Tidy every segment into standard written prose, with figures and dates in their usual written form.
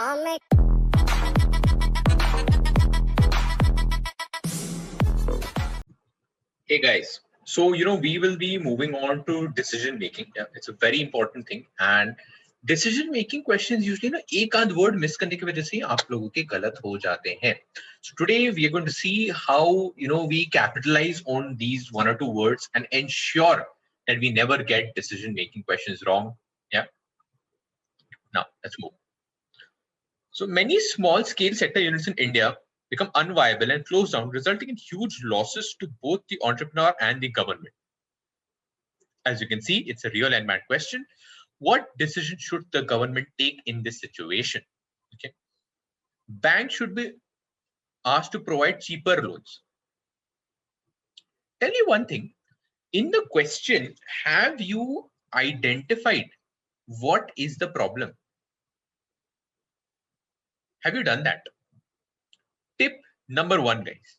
Hey guys, so we will be moving on to decision making. Yeah, it's a very important thing, and decision making questions usually ना एक आध word miss करने की वजह से ही आप लोगों के गलत हो जाते हैं. So today we are going to see how we capitalize on these one or two words and ensure that we never get decision making questions wrong. Yeah. Now let's move. So many small scale sector units in India become unviable and close down, resulting in huge losses to both the entrepreneur and the government. As you can see, it's a real and mad question. What decision should the government take in this situation? Okay. Banks should be asked to provide cheaper loans. Tell me one thing. In the question, have you identified what is the problem? Have you done that? Tip number one, guys.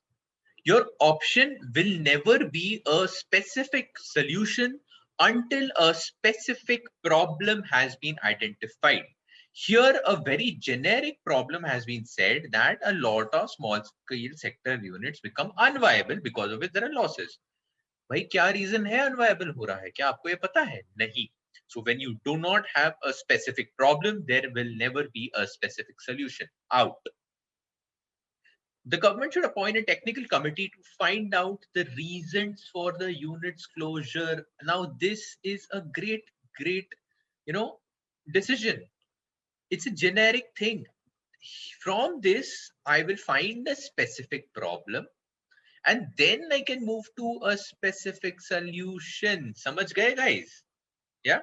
Your option will never be a specific solution until a specific problem has been identified. Here, a very generic problem has been said that a lot of small scale sector units become unviable because of which there are losses. भाई क्या reason है unviable हो रहा है? क्या आपको ये पता है? नहीं. So when you do not have a specific problem, there will never be a specific solution. Out. The government should appoint a technical committee to find out the reasons for the unit's closure. Now, this is a great, decision. It's a generic thing. From this, I will find a specific problem and then I can move to a specific solution. Samajh gaye, guys? Yeah?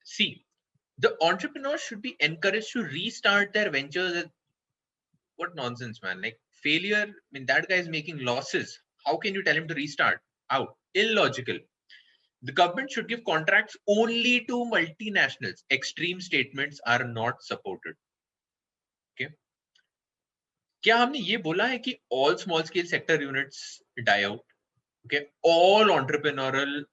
See, the entrepreneurs should be encouraged to restart their ventures. What nonsense, man. Like failure, I mean, that guy is making losses. How can you tell him to restart? Out. Illogical. The government should give contracts only to multinationals. Extreme statements are not supported. Okay. क्या हमने ये बोला है कि all small scale sector units die out? Okay. All entrepreneurial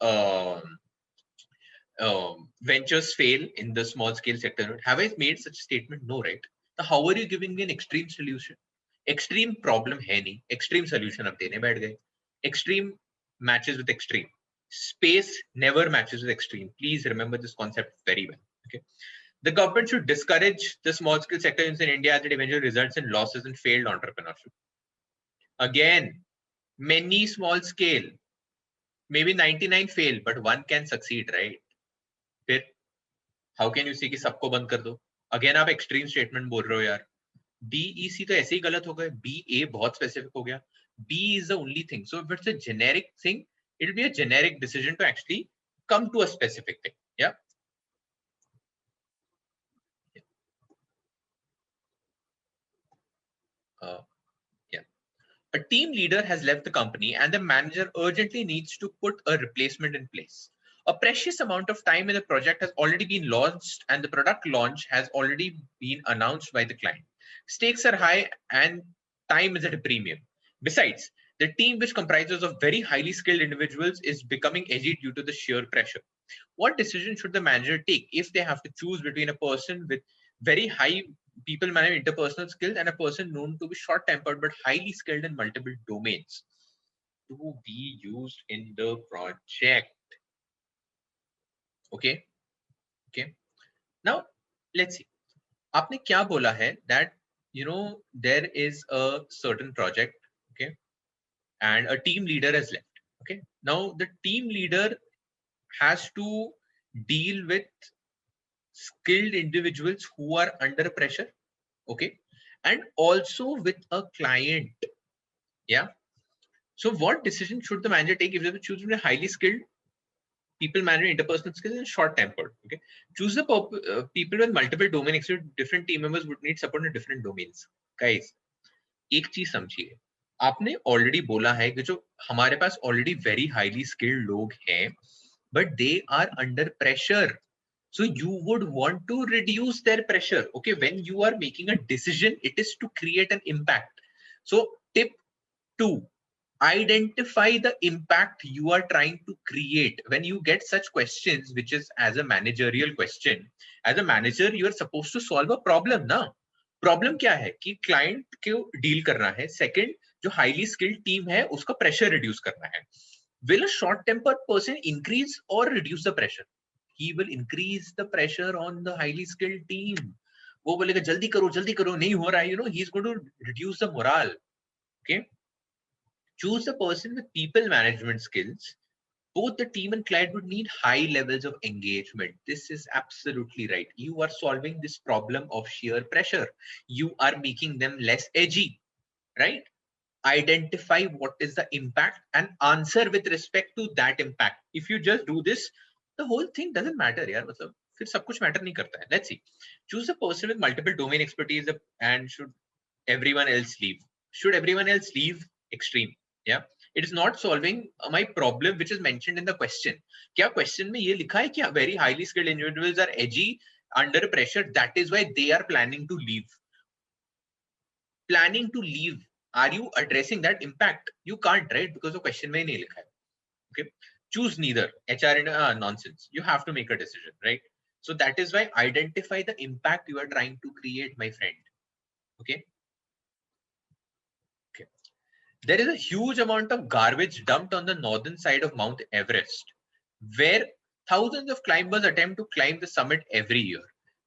ventures fail in the small scale sector unit. Have I made such a statement? No, right? So how are you giving me an extreme solution? Extreme problem है नहीं, extreme solution अब देने बैठ गए. Extreme matches with extreme. Space never matches with extreme. Please remember this concept very well. Okay. The government should discourage the small scale sector in India as it eventually results in losses and failed entrepreneurship. Again, many small scale, maybe 99 fail, but one can succeed, right? फिर how can you say कि सबको बंद कर दो? Again आप extreme statement बोल रहे हो यार. BEC तो ऐसे ही गलत हो गए. BA बहुत specific हो गया. B is the only thing. So if it's a generic thing, it will be a generic decision to actually come to a specific thing. Yeah. Yeah. A team leader has left the company and the manager urgently needs to put a replacement in place. A precious amount of time in the project has already been launched and the product launch has already been announced by the client. Stakes are high and time is at a premium. Besides, the team, which comprises of very highly skilled individuals, is becoming edgy due to the sheer pressure. What decision should the manager take if they have to choose between a person with very high people management interpersonal skills and a person known to be short-tempered but highly skilled in multiple domains to be used in the project? Okay. Okay. Now, let's see. आपने क्या बोला है that there is a certain project, okay, and a team leader has left. Okay. Now the team leader has to deal with skilled individuals who are under pressure, okay, and also with a client. Yeah. So what decision should the manager take if they choose between highly skilled people managing interpersonal skills and short-tempered? Okay. Choose the people with multiple domain experience. Different team members would need support in different domains. Guys, एक चीज समझिए, आपने already बोला है कि जो हमारे पास already very highly skilled लोग हैं, but they are under pressure. So you would want to reduce their pressure. Okay, when you are making a decision, it is to create an impact. So tip 2, identify the impact you are trying to create. When you get such questions, which is as a managerial question, as a manager you are supposed to solve a problem na. Problem क्या है कि client को deal करना है. Second, जो highly skilled team है उसका pressure reduce करना है. Will a short tempered person increase or reduce the pressure? He will increase the pressure on the highly skilled team. वो बोलेगा जल्दी करो नहीं हो रहा है, you know, he is going to reduce the morale. Okay, choose a person with people management skills. Both the team and client would need high levels of engagement. This is absolutely right. You are solving this problem of sheer pressure. You are making them less edgy, right? Identify what is the impact and answer with respect to that impact. If you just do this, the whole thing doesn't matter, yaar. मतलब फिर सब कुछ matter नहीं करता है. Let's see. Choose a person with multiple domain expertise and should everyone else leave? Should everyone else leave? Extreme. Yeah. It is not solving my problem which is mentioned in the question. क्या question में ये लिखा है क्या very highly skilled individuals are edgy under pressure, that is why they are planning to leave. Planning to leave. Are you addressing that impact? You can't, right? Because the question में नहीं लिखा है. Okay. Choose neither. HR and nonsense. You have to make a decision, right? So that is why identify the impact you are trying to create, my friend. Okay. Okay. There is a huge amount of garbage dumped on the northern side of Mount Everest, where thousands of climbers attempt to climb the summit every year.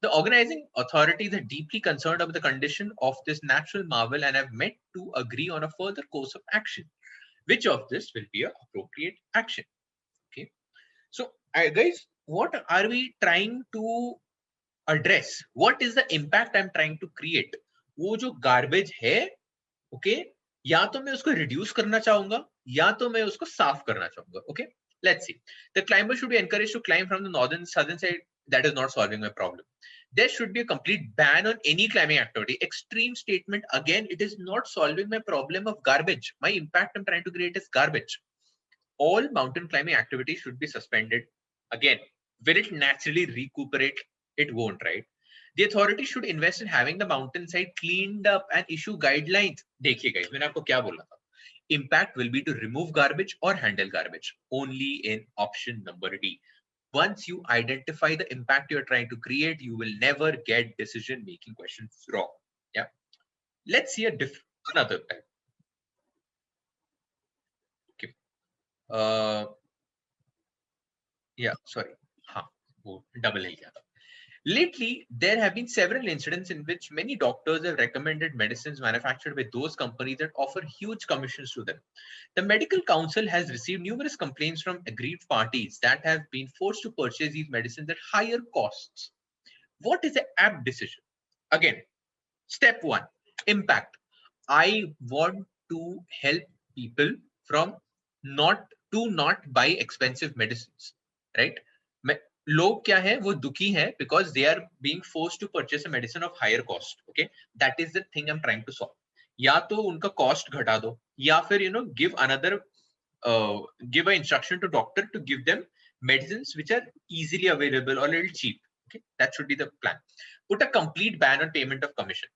The organizing authorities are deeply concerned about the condition of this natural marvel and have met to agree on a further course of action. Which of this will be an appropriate action? Okay. So, guys, what are we trying to address? What is the impact I'm trying to create? वो जो garbage है, okay, या तो मैं उसको reduce करना चाहूंगा या तो मैं उसको साफ करना चाहूंगा. Okay, let's see. The climber should be encouraged to climb from the northern southern side. That is not solving my problem. There should be a complete ban on any climbing activity. Extreme statement. Again, it is not solving my problem of garbage. My impact I'm trying to create is garbage. All mountain climbing activities should be suspended. Again, will it naturally recuperate? It won't, right? The authority should invest in having the mountainside cleaned up and issue guidelines. देखिए guys, मैंने आपको क्या बोला था? Impact will be to remove garbage or handle garbage. Only in option number D. Once you identify the impact you're trying to create, you will never get decision-making questions wrong. Yeah. Let's see another type. Okay. Yeah, sorry. Double hill. Lately, there have been several incidents in which many doctors have recommended medicines manufactured by those companies that offer huge commissions to them. The Medical Council has received numerous complaints from aggrieved parties that have been forced to purchase these medicines at higher costs. What is an apt decision? Again, step one, impact. I want to help people from not buy expensive medicines, right? लोग क्या है वो दुखी है because they are being forced to purchase a medicine of higher cost. Okay, that is the thing I'm trying to solve. या तो उनका cost घटा दो या फिर give an instruction to doctor to give them medicines which are easily available or a little cheap. Okay, that should be the plan. Put a complete ban on payment of commission.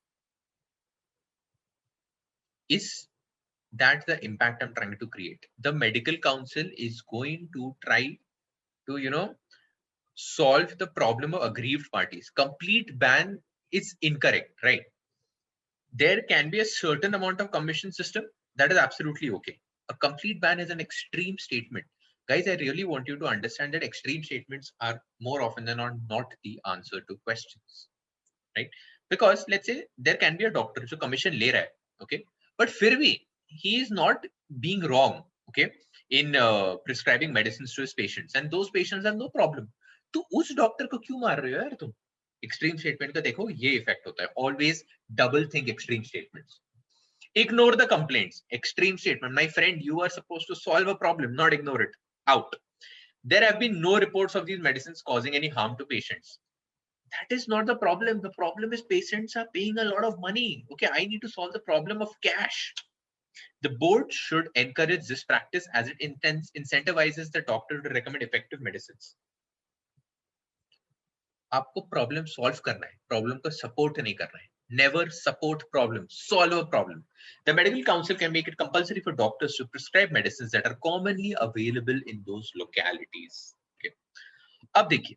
Is that the impact I'm trying to create? The Medical Council is going to try to solve the problem of aggrieved parties. Complete ban is incorrect, right? There can be a certain amount of commission system. That is absolutely okay. A complete ban is an extreme statement. Guys, I really want you to understand that extreme statements are more often than not the answer to questions, right? Because let's say there can be a doctor who commission le raha hai, okay? But फिर भी he is not being wrong, okay, in prescribing medicines to his patients, and those patients have no problem. तो उस doctor को क्यों मार रहे हो यार तुम? एक्सट्रीम स्टेटमेंट का देखो ये इफेक्ट होता है. Always double think extreme statements. Ignore the complaints. Extreme statement. My friend, you are supposed to solve a problem, not ignore it. Out. There have been no reports of these medicines causing any harm to patients. That is not the problem. The problem is patients are paying a lot of money. Okay, I need to solve the problem of cash. The board should encourage this practice as it incentivizes the doctor to recommend effective medicines. आपको problem solve करना है, problem को support नहीं करना है. never support problems, solve a problem. The medical council can make it compulsory for doctors to prescribe medicines that are commonly available in those localities. Okay. अब देखिए,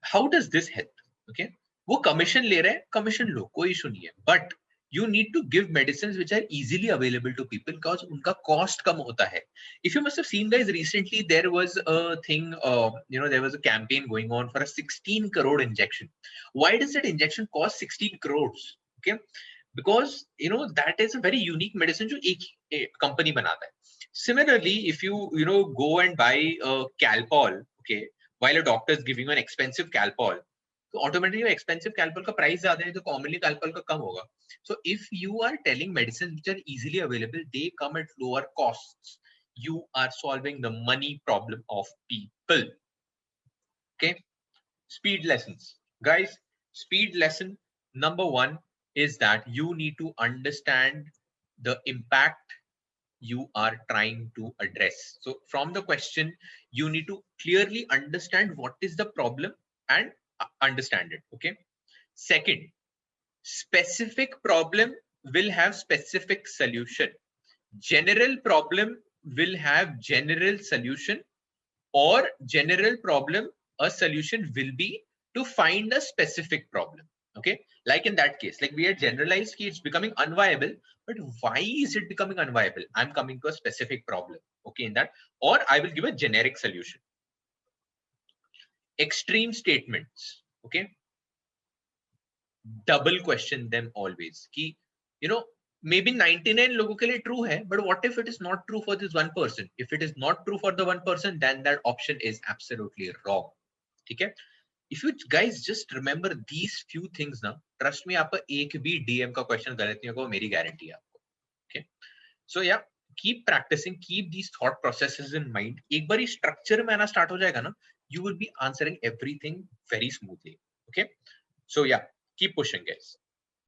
how does this help? Okay, वो commission ले रहे हैं, commission लो, कोई issue नहीं है, but you need to give medicines which are easily available to people because उनका cost कम होता है. If you must have seen, guys, recently there was a thing, there was a campaign going on for a 16 crore injection. Why does that injection cost 16 crores? Okay, because that is a very unique medicine जो एक company बनाता है. Similarly, if you go and buy a Calpol, okay, while a doctor is giving you an expensive Calpol, तो automatically expensive Calpol का price ज्यादा है, तो commonly Calpol का कम होगा. So if you are telling medicines which are easily available, they come at lower costs. You are solving the money problem of people. Okay. Speed lessons, guys. Speed lesson number 1 is that you need to understand the impact you are trying to address. So from the question, you need to clearly understand what is the problem and understand it. Okay. Second, specific problem will have specific solution. General problem will have general solution, or general problem, a solution will be to find a specific problem. Okay, like in that case, like we had generalized key, it's becoming unviable, but why is it becoming unviable? I'm coming to a specific problem, okay, in that, or I will give a generic solution. Extreme statements, okay, double question them always. Ki, maybe 99 लोगों के लिए true है, but what if it is not true for this one person? If it is not true for the one person, then that option is absolutely wrong. ठीक है? If you guys just remember these few things ना, trust me, आपका एक भी DM का question गलत नहीं होगा, मेरी guarantee है आपको. Okay? So yeah, keep practicing, keep these thought processes in mind. एक बार ये structure में आना start हो जाएगा ना, you will be answering everything very smoothly. Okay? So yeah, keep pushing, guys.